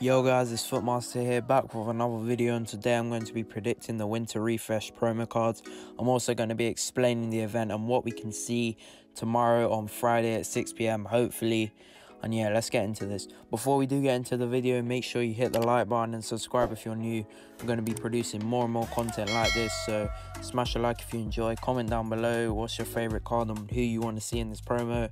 Yo guys, it's Footmaster here, back with another video, and today I'm going to be predicting the winter refresh promo cards. I'm also going to be explaining the event and what we can see tomorrow on Friday at 6 PM hopefully. And yeah, let's get into this. Before we do get into the video, make sure you hit the like button and subscribe if you're new. I'm going to be producing more and more content like this, so smash a like if you enjoy. Comment down below what's your favorite card and who you want to see in this promo.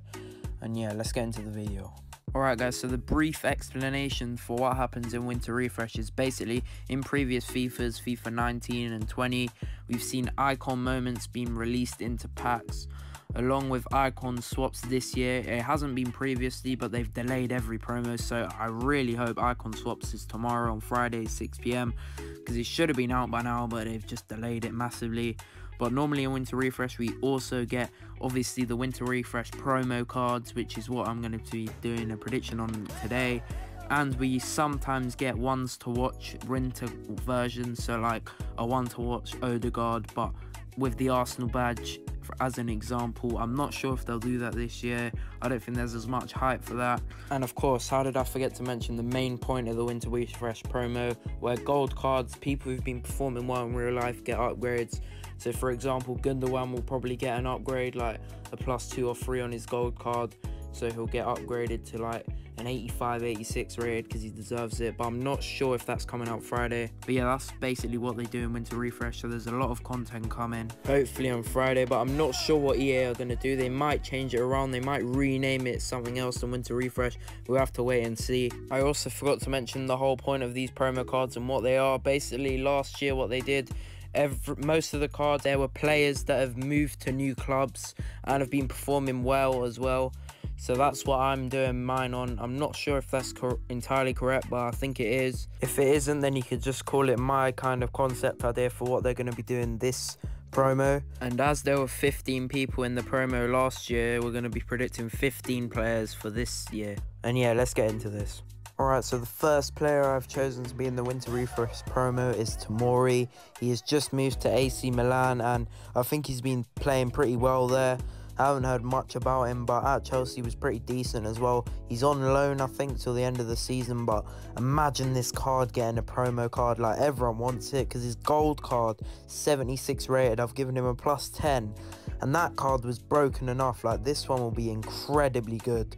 And yeah, let's get into the video. Alright guys, so the brief explanation for what happens in Winter Refresh is basically in previous FIFAs, FIFA 19 and 20, we've seen icon moments being released into packs along with icon swaps this year. It hasn't been previously, but they've delayed every promo, so I really hope icon swaps is tomorrow on Friday 6 PM because it should have been out by now, but they've just delayed it massively. But normally in Winter Refresh we also get obviously the Winter Refresh promo cards, which is what I'm going to be doing a prediction on today. And we sometimes get ones to watch winter versions, so like a one to watch Odegaard but with the Arsenal badge as an example. I'm not sure if they'll do that this year. I don't think there's as much hype for that. And of course, how did I forget to mention the main point of the Winter Refresh promo, where gold cards, people who've been performing well in real life, get upgrades. So for example, Gundogan will probably get an upgrade, like a +2 or 3 on his gold card, so he'll get upgraded to like an 85, 86 rated because he deserves it. But I'm not sure if that's coming out Friday. But yeah, that's basically what they do in Winter Refresh, so there's a lot of content coming hopefully on Friday, but I'm not sure what EA are going to do. They might change it around, they might rename it something else in Winter Refresh. We'll have to wait and see. I also forgot to mention the whole point of these promo cards and what they are. Basically last year what they did, most of the cards, there were players that have moved to new clubs and have been performing well as well. So that's what I'm doing mine on. I'm not sure if that's entirely correct, but I think it is. If it isn't, then you could just call it my kind of concept idea for what they're going to be doing this promo. And as there were 15 people in the promo last year, we're going to be predicting 15 players for this year. And yeah, let's get into this. Alright, so the first player I've chosen to be in the Winter Refresh promo is Tomori. He has just moved to AC Milan and I think he's been playing pretty well there. I haven't heard much about him, but at Chelsea he was pretty decent as well. He's on loan, I think, till the end of the season, but imagine this card getting a promo card. Like, everyone wants it because his gold card, 76 rated, I've given him a +10, and that card was broken enough. Like, this one will be incredibly good.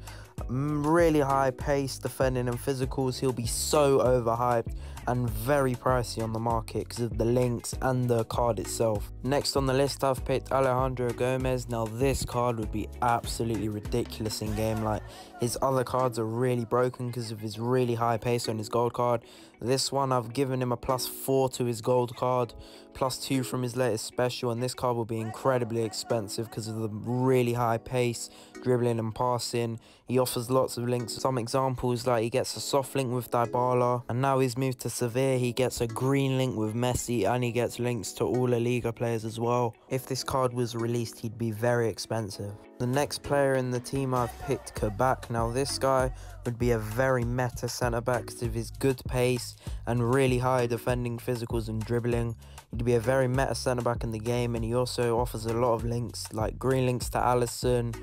Really high pace, defending and physicals. He'll be so overhyped and very pricey on the market because of the links and the card itself. Next on the list, I've picked Alejandro Gomez. Now this card would be absolutely ridiculous in game. Like, his other cards are really broken because of his really high pace on his gold card. This one, I've given him a +4 to his gold card, +2 from his latest special, and this card will be incredibly expensive because of the really high pace, dribbling and passing. He offers lots of links. Some examples, like he gets a soft link with Dybala, and now he's moved to Sevilla, he gets a green link with Messi, and he gets links to all La Liga players as well. If this card was released, he'd be very expensive. The next player in the team, I've picked Kabak. Now this guy would be a very meta centre-back because of his good pace and really high defending physicals and dribbling. He'd be a very meta centre-back in the game, and he also offers a lot of links, like green links to Alisson,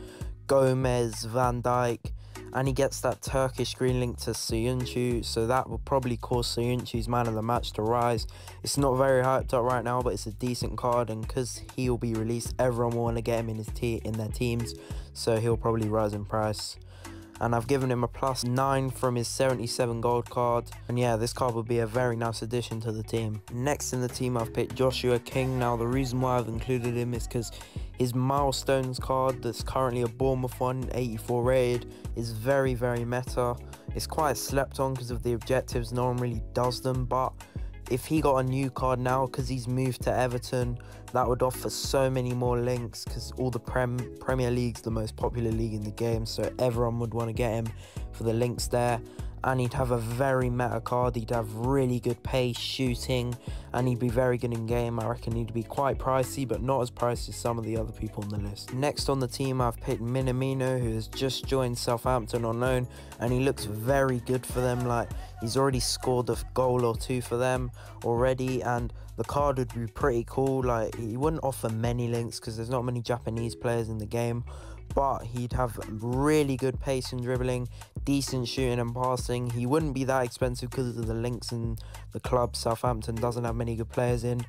Gomez, Van Dijk, and he gets that Turkish green link to Soyuncu, so that will probably cause Soyuncu's man of the match to rise. It's not very hyped up right now, but it's a decent card, and because he'll be released, everyone will want to get him in their teams, so he'll probably rise in price. And I've given him a +9 from his 77 gold card, and yeah, this card would be a very nice addition to the team. Next in the team, I've picked Joshua King. Now the reason why I've included him is because his milestones card, that's currently a Bournemouth one, 84 rated, is very meta. It's quite slept on because of the objectives, no one really does them, but if he got a new card now because he's moved to Everton, that would offer so many more links because all the Premier League's the most popular league in the game, so everyone would want to get him for the links there. And he'd have a very meta card. He'd have really good pace, shooting, and he'd be very good in game. I reckon he'd be quite pricey, but not as pricey as some of the other people on the list. Next on the team, I've picked Minamino, who has just joined Southampton on loan, and he looks very good for them. Like, he's already scored a goal or two for them already, and the card would be pretty cool. Like, he wouldn't offer many links because there's not many Japanese players in the game, but he'd have really good pace and dribbling, decent shooting and passing. He wouldn't be that expensive because of the links in the club Southampton doesn't have many good players in,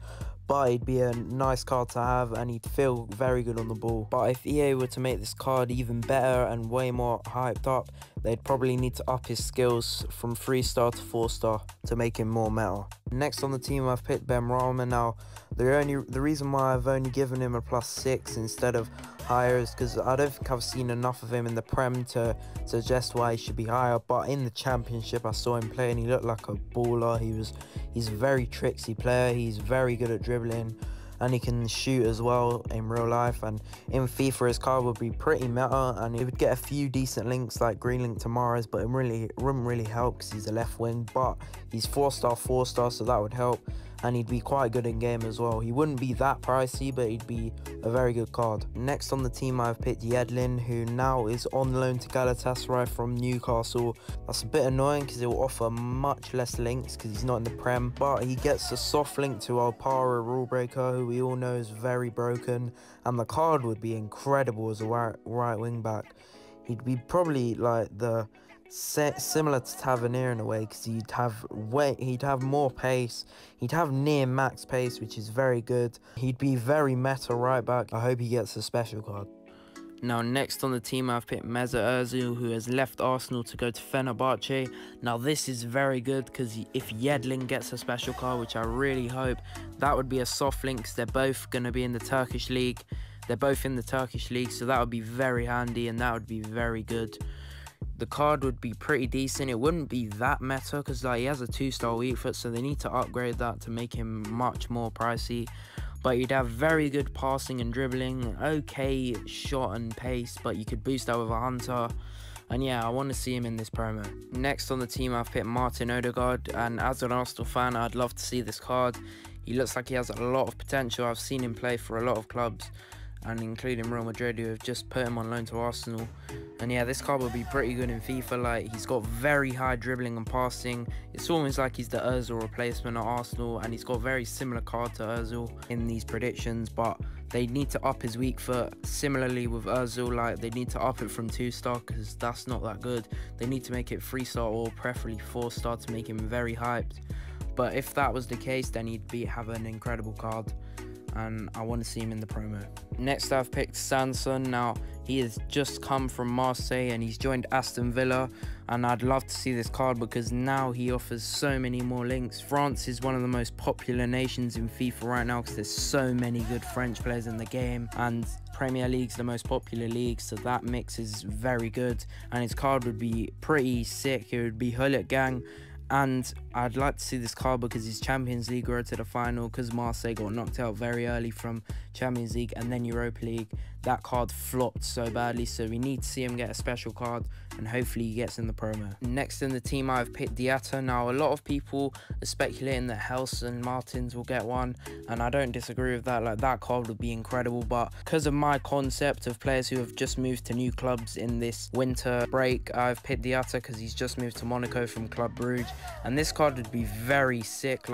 but he'd be a nice card to have and he'd feel very good on the ball. But if EA were to make this card even better and way more hyped up, they'd probably need to up his skills from 3-star to 4-star to make him more meta. Next on the team, I've picked Ben Rama. Now, the reason why I've only given him a +6 instead of higher is because I don't think I've seen enough of him in the Prem to suggest why he should be higher. But in the Championship, I saw him play and he looked like a baller. He's a very tricksy player. He's very good at dribbling and he can shoot as well in real life. And in FIFA, his card would be pretty meta and he would get a few decent links like green link to Mahrez, but it wouldn't really help because he's a left wing. But he's 4-star, 4-star, so that would help. And he'd be quite good in game as well. He wouldn't be that pricey, but he'd be a very good card. Next on the team, I've picked Yedlin, who now is on loan to Galatasaray from Newcastle. That's a bit annoying because it will offer much less links because he's not in the Prem, but he gets a soft link to Alpara Rulebreaker, who we all know is very broken, and the card would be incredible as a right wing back. He'd be probably like the similar to Tavernier in a way, because he'd have more pace, he'd have near max pace, which is very good. He'd be very meta right back. I hope he gets a special card. Now, next on the team, I've picked Mesut Ozil, who has left Arsenal to go to Fenerbahce. Now, this is very good because if Yedlin gets a special card, which I really hope, that would be a soft link because they're both going to be in the Turkish league. They're both in the Turkish league, so that would be very handy and that would be very good. The card would be pretty decent. It wouldn't be that meta because he has a 2-star weak foot, so they need to upgrade that to make him much more pricey. But you'd have very good passing and dribbling, okay shot and pace, but you could boost that with a hunter. And yeah, I want to see him in this promo. Next on the team, I've picked Martin Odegaard, and as an Arsenal fan, I'd love to see this card. He looks like he has a lot of potential. I've seen him play for a lot of clubs, and including Real Madrid, who have just put him on loan to Arsenal. And yeah, this card will be pretty good in FIFA. He's got very high dribbling and passing. It's almost like he's the Ozil replacement at Arsenal, and he's got a very similar card to Ozil in these predictions, but they need to up his weak foot. Similarly with Ozil, they need to up it from 2-star because that's not that good. They need to make it 3-star or preferably 4-star to make him very hyped. But if that was the case, then he'd have an incredible card, and I want to see him in the promo. Next, I've picked Sanson. Now, he has just come from Marseille and he's joined Aston Villa, and I'd love to see this card because now he offers so many more links. France is one of the most popular nations in FIFA right now because there's so many good French players in the game, and Premier League's the most popular league, so that mix is very good, and his card would be pretty sick. It would be Hullet Gang. And I'd like to see this card because his Champions League road to the final, because Marseille got knocked out very early from Champions League and then Europa League. That card flopped so badly, so we need to see him get a special card, and hopefully he gets in the promo. Next in the team, I've picked Diatta. Now, a lot of people are speculating that Helson Martins will get one, and I don't disagree with that. That card would be incredible, but because of my concept of players who have just moved to new clubs in this winter break, I've picked Diatta because he's just moved to Monaco from Club Brugge, and this card would be very sick.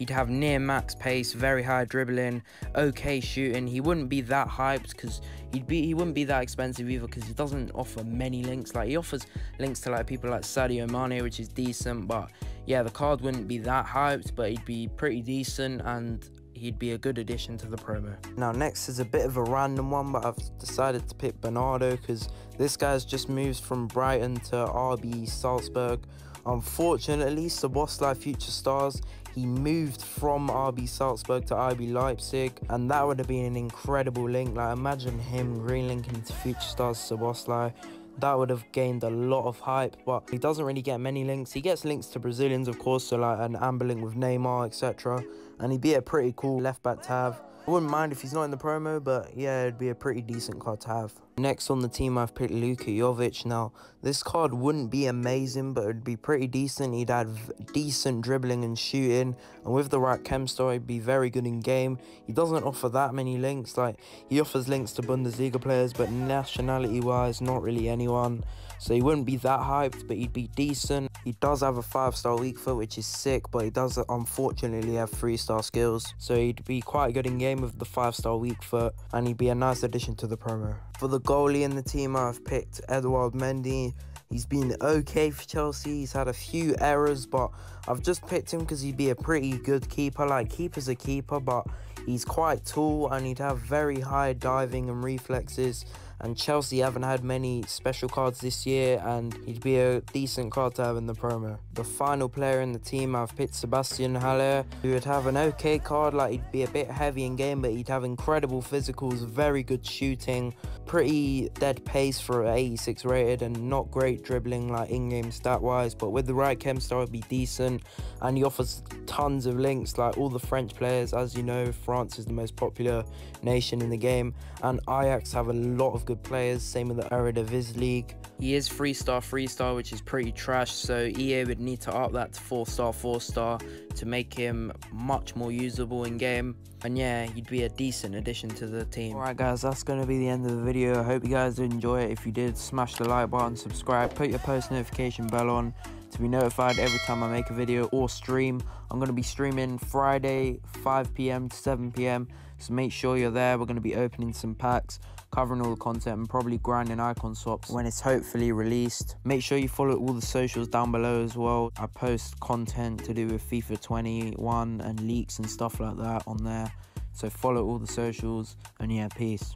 He'd have near max pace, very high dribbling, okay shooting. He wouldn't be that hyped because he wouldn't be that expensive either because he doesn't offer many links. He offers links to people like Sadio Mane, which is decent, but yeah, the card wouldn't be that hyped, but he'd be pretty decent and he'd be a good addition to the promo. Now, next is a bit of a random one, but I've decided to pick Bernardo because this guy's just moved from Brighton to RB Salzburg. Unfortunately, Szoboszlai Future Stars, he moved from RB Salzburg to RB Leipzig, and that would have been an incredible link. Imagine him green linking to Future Stars Szoboszlai. That would have gained a lot of hype, but he doesn't really get many links. He gets links to Brazilians, of course, so an amber link with Neymar, etc. And he'd be a pretty cool left back to have. I wouldn't mind if he's not in the promo, but yeah, it'd be a pretty decent card to have. Next on the team, I've picked Luka Jovic. Now, this card wouldn't be amazing, but it'd be pretty decent. He'd have decent dribbling and shooting, and with the right chem star, he'd be very good in game. He doesn't offer that many links. He offers links to Bundesliga players, but nationality-wise, not really anyone. so he wouldn't be that hyped, but he'd be decent. He does have a 5-star weak foot, which is sick, but he does unfortunately have 3-star skills, so he'd be quite good in game with the 5-star weak foot, and he'd be a nice addition to the promo. For the goalie in the team, I've picked Edouard Mendy. He's been okay for Chelsea. He's had a few errors, but I've just picked him because he'd be a pretty good keeper. Like, keeper's a keeper, but he's quite tall and he'd have very high diving and reflexes. And Chelsea haven't had many special cards this year, and he'd be a decent card to have in the promo. The final player in the team, I've picked Sebastian Haller, who would have an okay card. Like, he'd be a bit heavy in game, but he'd have incredible physicals, very good shooting, pretty dead pace for 86 rated, and not great dribbling like in-game stat-wise, but with the right chem star would be decent. And he offers tons of links, like all the French players. As you know, France is the most popular nation in the game, and Ajax have a lot of good players, same with the Eredivisie League. He is 3-star, which is pretty trash, so EA would need to up that to 4-star to make him much more usable in game. And yeah, he'd be a decent addition to the team. Alright guys, that's going to be the end of the video. I hope you guys did enjoy it. If you did, smash the like button, subscribe, put your post notification bell on to be notified every time I make a video or stream. I'm going to be streaming Friday 5 PM to 7 PM, so make sure you're there. We're going to be opening some packs, covering all the content, and probably grinding icon swaps when it's hopefully released. Make sure you follow all the socials down below as well. I post content to do with FIFA 21 and leaks and stuff like that on there, so follow all the socials, and yeah, peace.